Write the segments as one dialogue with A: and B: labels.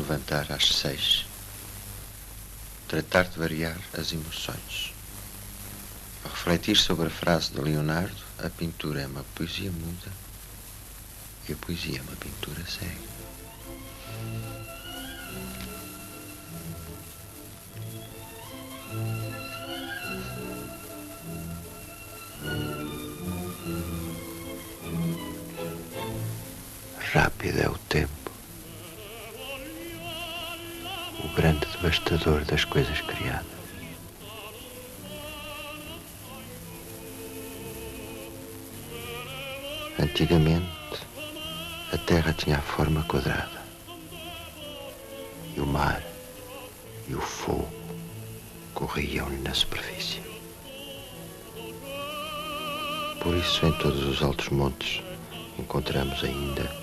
A: levantar às 6. Tratar de variar as emoções. Ao refletir sobre a frase de Leonardo, a pintura é uma poesia muda e a poesia é uma pintura cega. Rápido é o tempo, o grande devastador das coisas criadas. Antigamente, a terra tinha a forma quadrada, e o mar e o fogo corriam-lhe na superfície. Por isso, em todos os altos montes, encontramos ainda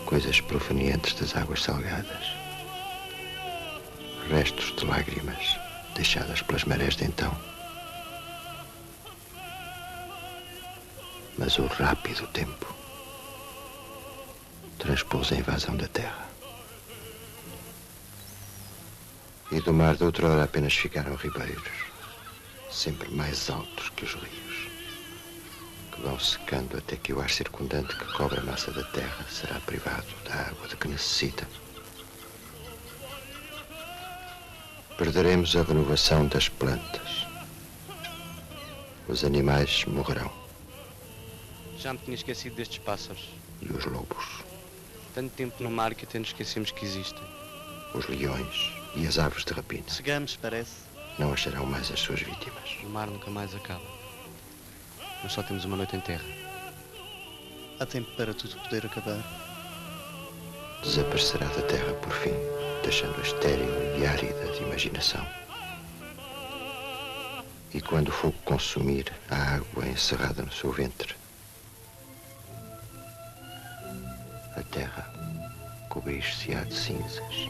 A: coisas provenientes das águas salgadas, restos de lágrimas deixadas pelas marés de então. Mas o rápido tempo transpôs a invasão da terra. E do mar de outrora apenas ficaram ribeiros, sempre mais altos que os rios, que vão secando até que o ar circundante que cobre a massa da terra será privado da água de que necessita. Perderemos a renovação das plantas. Os animais morrerão.
B: Já me tinha esquecido destes pássaros.
A: E os lobos.
B: Tanto tempo no mar que até nos esquecemos que existem.
A: Os leões e as aves de rapina.
B: Chegamos, parece.
A: Não acharão mais as suas vítimas.
B: O mar nunca mais acaba. Nós só temos uma noite em terra.
C: Há tempo para tudo poder acabar.
A: Desaparecerá da terra por fim, deixando-a estéril e árida de imaginação. E quando o fogo consumir a água encerrada no seu ventre, a terra cobrir-se-á de cinzas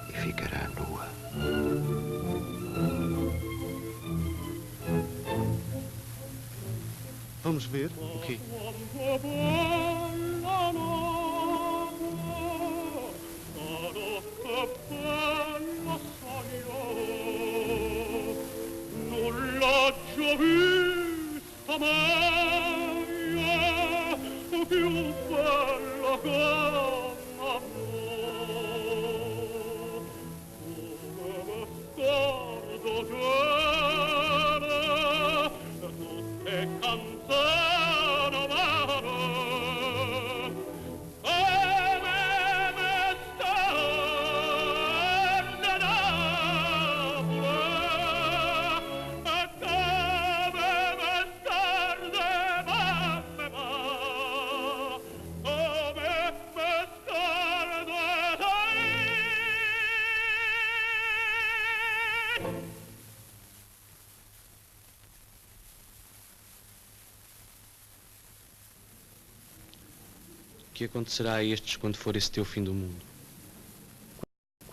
A: e ficará nua.
C: Vamos ver o quê?
D: Nulla già vista mai, più bella come amor. Come scordo già tutte canzoni amare, come me starte d'amore, come me starte mamme va, come me starte dai.
B: O que acontecerá a estes quando for esse teu fim do mundo?